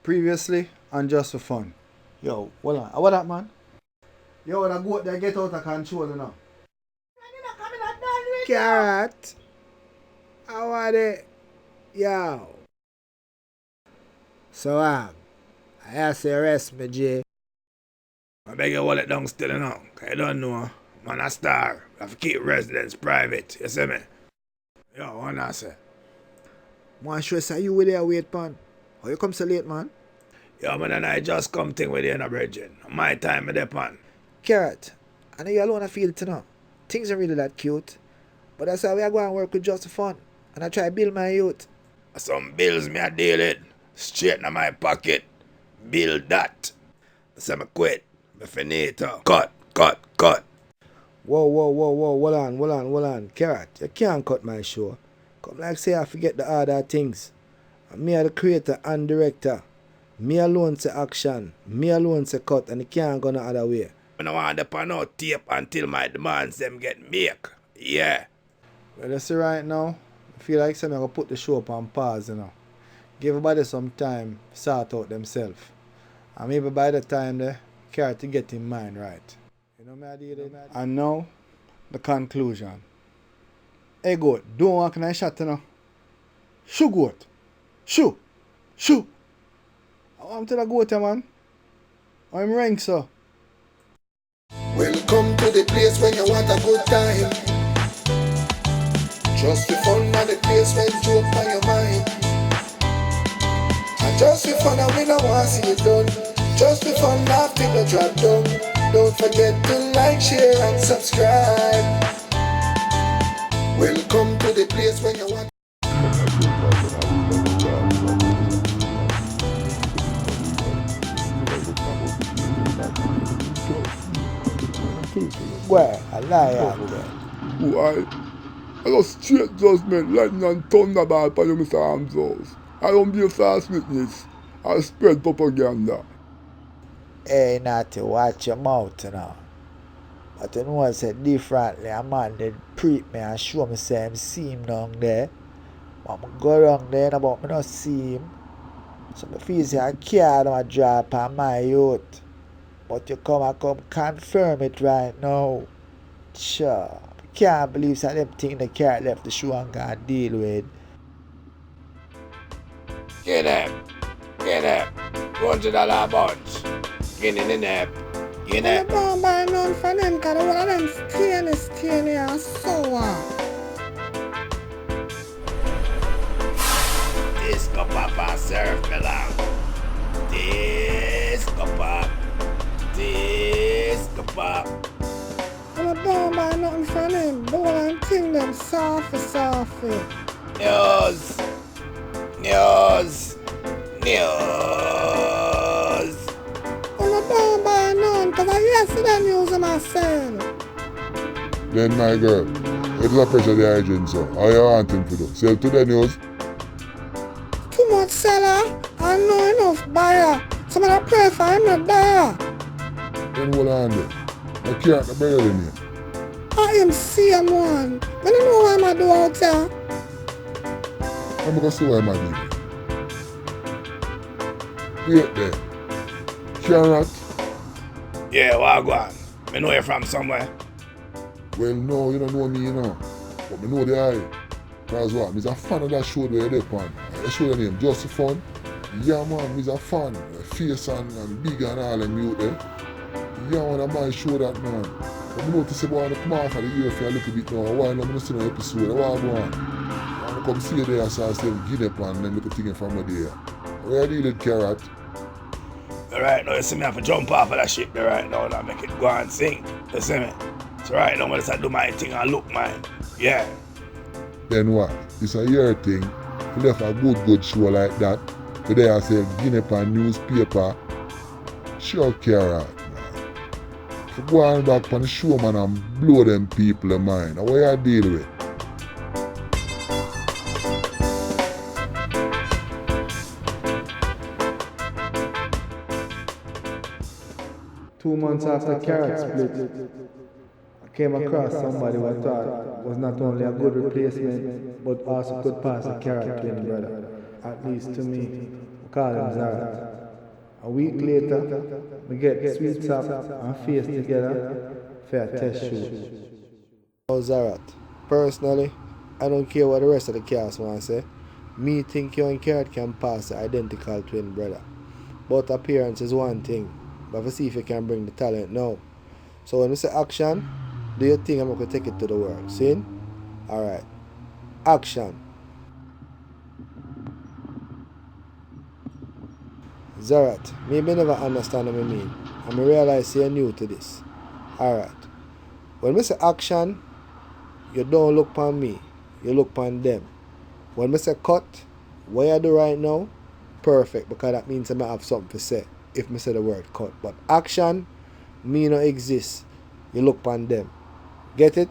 Previously, and just for fun. Yo, hold on. What that, man? Yo, that goat there get out of control, you know. Carrot, how are they? Yo. So, I say arrest me, Jay. I beg you hold it down still, you know. Cause you don't know, man a star. I have to keep residence private, you see me? Yo, what I say? Man, sure say you were there wait, man. How you come so late, man? Yo, man, and I just come thing with you in a bridging. My time with the pan. Carrot, I know you alone I feel it, you know. Things are really that cute. But that's why we are going to work with just for fun. And I try to build my youth. Some bills me a deal it. Straight in my pocket. Build that. So me quit. Me finito. Cut. Whoa, hold on. Carrot, you can't cut my show. Come like say I forget the other things. Me are the creator and director. Me alone say action. Me alone say cut, and it can't go no other way. I don't want to pan out tape until my demands them get make. Yeah. Well, you see right now, I feel like I'm going to put the show up on pause, you know. Give everybody some time to sort out themselves. And maybe by the time they care to get in mind right. You know me I did it? And now, the conclusion. Hey goat, don't walk in a shot, you know. Shoo goat. Shoo. I want to the goat, man. I'm rank, so. Welcome to the place when you want a good time. Just for fun and the place when joke on your mind. And just for fun and we don't want to see it done. Just for fun, laugh till the drop down. Don't forget to like, share and subscribe. Welcome to the place when you want. Where? I lie out there. Why? I just straight judgment, lightning and thunderball upon you, Mr. Arms House. I don't be a false witness. I spread propaganda. Hey, Natty, watch your mouth, you know. But you know I said differently. A man did preach me and show me say him see him down there. But I go down there but me not see him. So I feel say I can't drop on my youth. But you come confirm it right now. Sure. I can't believe that them thing the carrot left the show and gonna deal with. Get him. $100 bunch. Get in the nap. Get I him. don't buy none for them because all of them skinny and sour. Disco Papa serve me long. Disco Pop. I don't buy nothing from them. The one thing them softy. News. I don't buy none because I yesterday news myself. Then my girl, it's a pressure the agent, so how you want him to do? Sell to the news? Too much seller and not enough buyer. Somebody pray for him not die. Then hold on there. I can't the better than you. I am same one. I don't know what I'm do out there. I'm going to see why I'm doing. Wait there. Carrot? Yeah, wagwan. Me know you from somewhere. Well, no, you don't know me, you know. But me know the eye. Because what? I'm a fan of that show where you're on. The show the name Just for Fun. Yeah, man, I'm a fan. Face and big and all them youth there. Yeah, man, I might show that, man. But I notice about the come off of the year for a little bit now. Why not? I'm not seeing an episode. Why go on? I come see you there, so I say, give up and then look at things from there. Where are you dealing, Carrot? Right now, you see me have to jump off of that shit there right now and make it go and sing. You see me? So right now, I'm going to do my thing and look mine. Yeah. Then what? It's a year thing. You left a good show like that. Today I say, Guinea pan newspaper. Sure, Carrot. So go on back on the show, man, and blow them people in mind. What you deal with? Two months after Carrot split, I came across somebody who I thought was not only a good replacement, but also could pass a Carrot twin brother, at least to me. I call him Zarat. A week later, we get Sweet Sap and Face together for a test shoot. Oh, Zarat, personally, I don't care what the rest of the cast want to say. Me think you and Carrot can pass the identical twin brother. But appearance is one thing, but we see if you can bring the talent now. So when we say action, do you think I'm going to take it to the world? See? Alright. Action. Zarat, me never understand what I mean. And I realize you're new to this. Alright. When we say action, you don't look upon me, you look upon them. When we say cut, what you do right now, perfect, because that means I might have something to say if I say the word cut. But action, me no exist. You look upon them. Get it?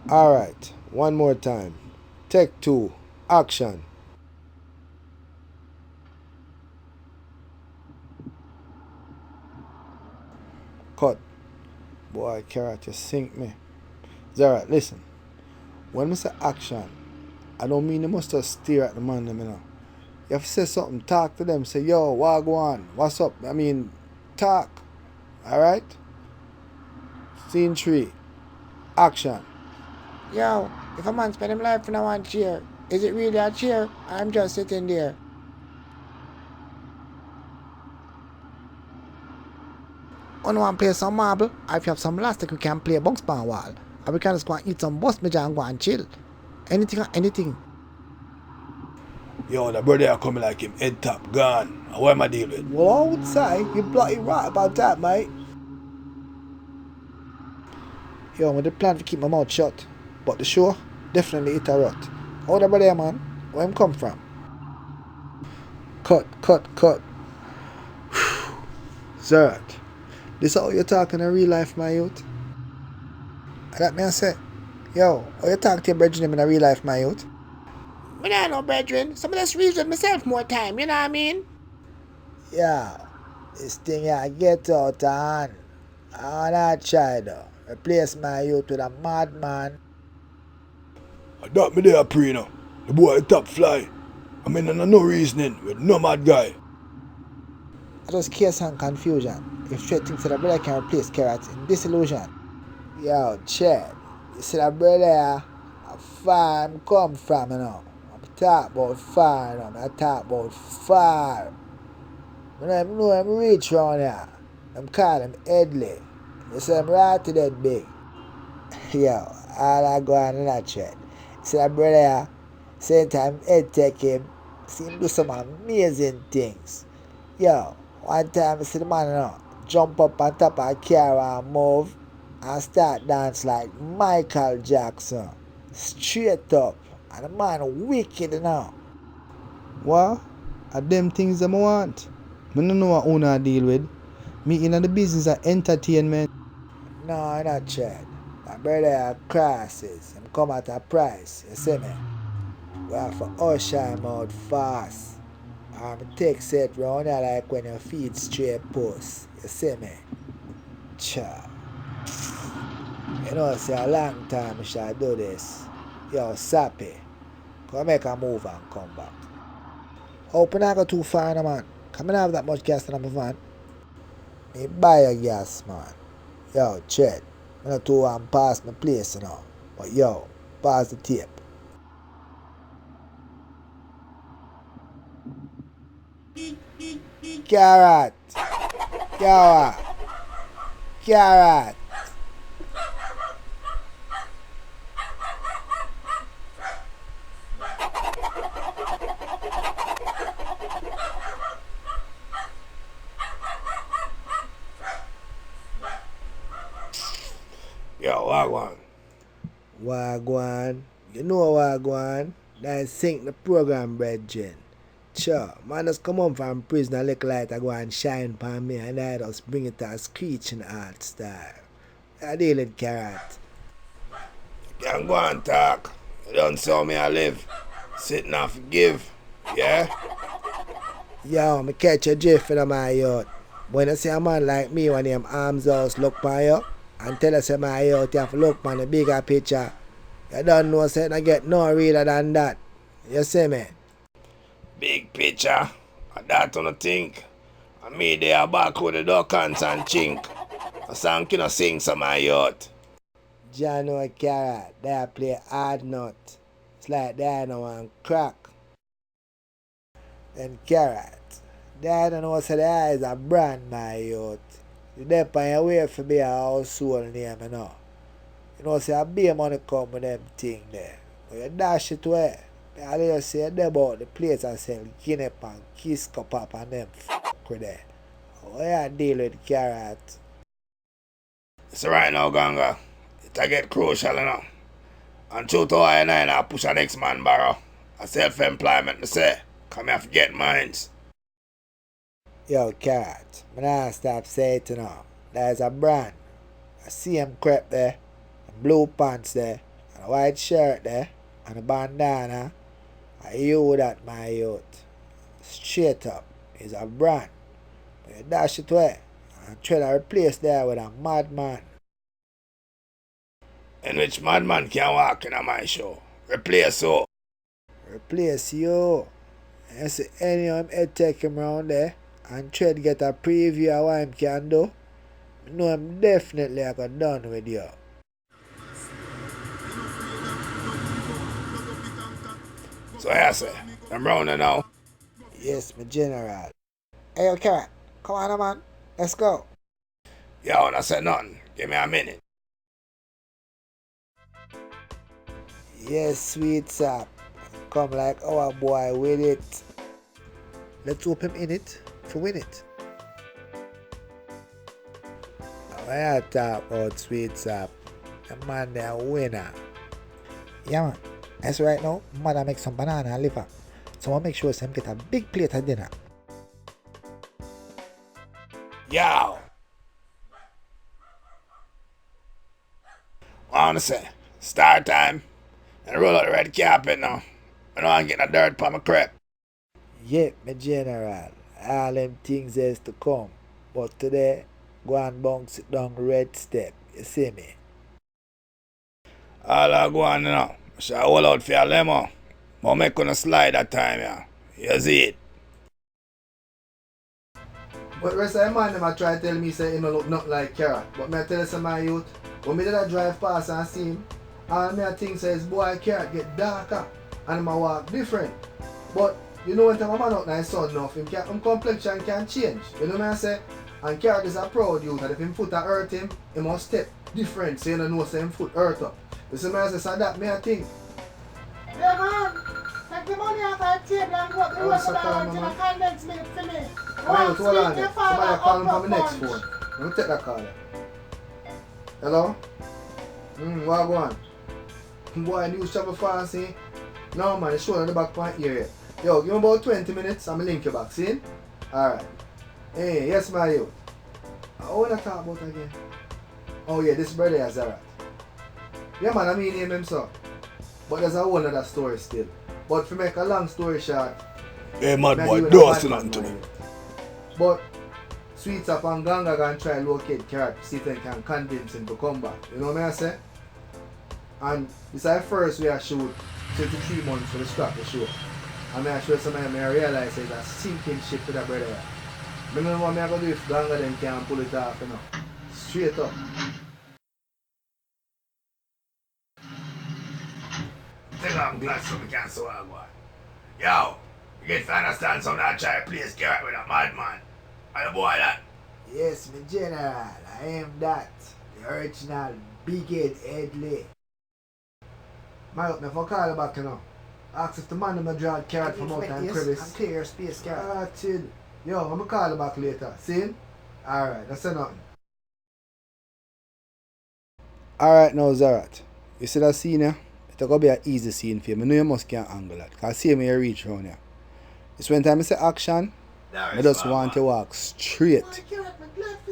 Alright, one more time. Take 2. Action. Cut. Boy, Carrot, you sink me. Zarat, listen. When I say action, I don't mean you must just stare at the man, you know. You have to say something, talk to them, say, yo, wagwan, what's up? I mean, talk. Alright? Scene 3. Action. Yo, if a man spend him life in a one chair, is it really a chair? I'm just sitting there. On want to play some marble, or if you have some elastic, we can play a box pan wall. Or we can just go and eat some bus major and go and chill. Anything. Yo, the brother coming like him head top gone. What am I dealing with? Well, I would say you're bloody right about that, mate. Yo, I'm with the plan to keep my mouth shut. But the show, definitely hit a rut. How the brother, man? Where him come from? Cut. Zarat, this how you talking in real life, my youth? That man say, yo, how you talk to your brethren in a real life, my youth? Me nah no brethren. Some of this reason myself more time, you know what I mean? Yeah, this thing I get out of hand. I not try though. Replace my youth with a madman. I doubt me there pre now. The boy top fly. I mean, no reasoning with no mad guy. I just chaos and confusion. If Chet thinks that a brother can replace Carrot in disillusion. Yo, Chet, you see that brother, how far I'm come from, you know. I'm talk about far, you know. I talk about far. I know I'm rich round here. I'm call him Edley. You see I'm right to that big. Yo, all I go on in that Chet. See that brother, same time Ed take him, see him do some amazing things. Yo, one time I see the man, you know, jump up on top of a car and move and start dance like Michael Jackson. Straight up. And the man wicked, you know. What? Are them things that I want? I don't know what owner I deal with. Me in the business of entertainment. No, not Chad. That brother crosses. Him come at a price, you see me? We have to usher him out fast. Take set round here like when you feed straight post. You see me? Cha. You know, it's a long time I shall do this. Yo, Sappy. Come make a move and come back. Hope I not go too far, no, man. Come and have that much gas in my van. Me buy a gas, man. Yo, Chet. I not too want pass my place, you know. But yo, pass the tape. Carrot. Carrot. Yo, wagwan. Wagwan. You know Wagwan. That sink the program, brethren. Sure, man just come home from prison and look like I go and shine upon me and I just bring it to a screeching art style. I deal with Carrot. You can go and talk. You don't saw me I live. Sitting and forgive. Yeah? Yo, me catch a drift in my youth. When you see a man like me when him arms house look by you and tell us my youth you have to look on the bigger picture, you don't know say I get no realer than that. You see me? Big picture. And that on the think. And me there back with the duckants and chink. A song can sing some of youth. John or Carrot, they play hard nut. It's like they don't want crack. And Carrot, they don't know say that is a brand, my youth. You dep on your way for be a household name, you know. You know, say a big money come with them thing there. But you dash it away. I just say they about the place and sell guinea pan, kiss cup up and them with that. How you deal with Carrot? So right now, Ganga, it get crucial, you know. And true to I and I push a next man barrow. A self-employment, I say. Come here to get mines. Yo, Carrot, I'm not stop saying it, you know. There's a brand. I see him crepe there, and blue pants there, and a white shirt there, and a bandana. I you that, my youth. Straight up, is a brand. But you dash it away, and try to replace there with a madman. And which madman can walk in my show? Replace so. Replace you. And you see any of him head take him round there, and try to get a preview of what him can do. I know him definitely I got done with you. So I say, I'm round now. Yes, my general. Hey, yo, Carrot, come on, man. Let's go. Yo, I said nothing. Give me a minute. Yes, sweet sap. Come like our boy with it. Let's hope him in it to win it. When I talk about sweet sap, the man there winner. Yeah, man. That's right now. Mother make some banana and liver. So I'll make sure some get a big plate of dinner. Yo. I want to say, start time. And roll out the red carpet now. I don't want to get the dirt on my crepe. Yep, my general. All them things is to come. But today, go and bounce it down red step. You see me? All I go on now. I shall hold out for your lemon. But make on a slide that time, yeah. You see it. But rest of the man them a try to tell me say him look not like Carrot. But me I tell you some my youth, when me did a drive past and see him, all me I think says boy Carrot get darker and him a walk different. But you know when time a man out nice sun enough, him complexion can change. You know what I say? And Carrot is a proud youth and if him foot a hurt him, he must step different so you don't know say him foot hurt up. You see me I say so that me I think. Yeah, man. Take the money off the table and go to the rest of the house in a condensed milk for me. Hold on there. Somebody call him from the next phone. Let me take that call there. Hello? What go on? Boy, news travel fast, see? No man, it's showing on the back point here. Yo, give me about 20 minutes, I'm link you back, see? Alright. Hey, yes my youth. What wanna talk about again? Oh yeah, this brother is alright. Yeah man, I mean him so. But there's a whole other story still. But to make a long story short, Hey, mad me boy, and you don't a say bad nothing to man, me. man. But Sweet Sap and Ganga gonna try locate Carrot to see if they can convince him to come back. You know what I say? And this is the first we are shoot 23 months for the start the show. And I show some of them I realize it's a sinking ship to the brother. I don't know what I'm gonna do if Ganga them can pull it off, you know. Straight up. I think I'm glad so we can't so well go. Yo, you get to understand some that try to place Carrot with a madman. And the boy that. Yes, my general. I am that. The original big head Headley. My up, me for call you back, you know. Ask if the man them a draw Carrot from out and crevice. And clear your space, Carrot. Ah, chill. Yo, I'm gonna call you back later. See? Alright, that's nothing. Alright now, Zarat. You see that scene here? It's gonna be an easy scene for you. I know you must can't angle that. Cause see me you reach round here. It's when time I say action, I just want to walk straight.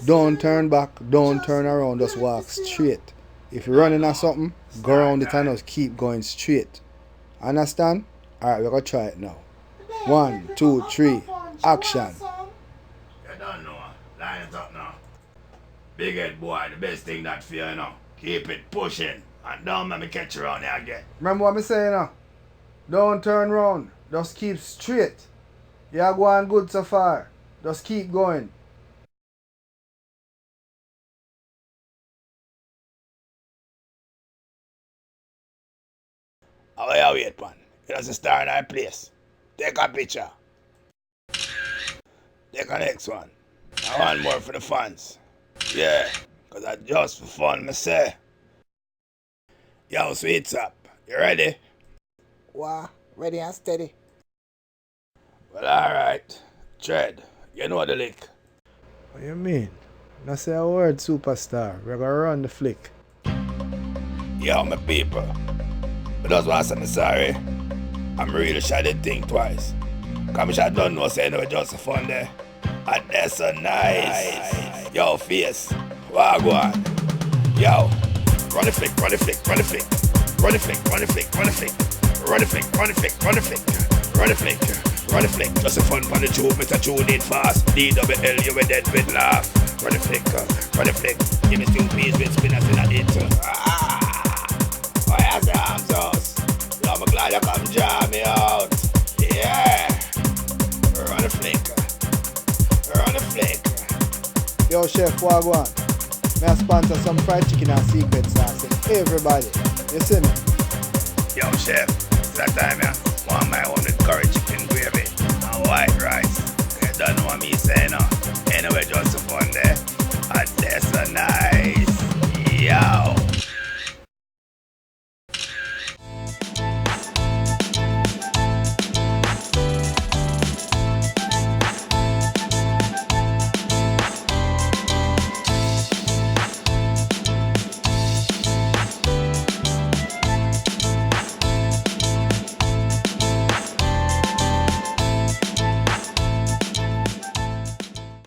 Don't turn back, don't turn around, just walk straight. If you're running or something, go around it and just keep going straight. Understand? Alright, we're gonna try it now. 1, 2, 3, action. You don't know. Line it up now. Big head boy, the best thing that for you know. Keep it pushing. And don't let me catch you around here again. Remember what I'm saying now? Don't turn round, just keep straight. You're going good so far. Just keep going. How you wait, man? You doesn't star in our place. Take a picture. Take a next one. I want more for the fans. Yeah, cause that's just for fun, me say. Yo, sweets up. You ready? Wow, ready and steady. Well, alright. Tread. You know the lick. What you mean? No say a word, superstar. We're gonna run the flick. Yo, my people. But that's why I said sorry. I'm really sure they think twice. Cause I don't know, say no, just for fun there. And that's so nice. Yo, face. Wagwan. Yo. Run the flick, run the flick, run the flick. Run the flick, run the flick, run the flick. Run the flick, run the flick, run the flick. Run the flick, run the flick. Just a fun on the tube, Mr. Tune it fast. DWL, you were dead with laugh. Run the flick, run the flick. Give me 2 pieces with spinners in a it. Oh, yeah, the arms house. Yo, I'm glad you come jam me out. Yeah. Run the flick. Run the flick. Yo, Chef Wagwan. May I sponsor some fried chicken and secret sauce. Everybody. You see me? Yo, chef, it's that time, yeah.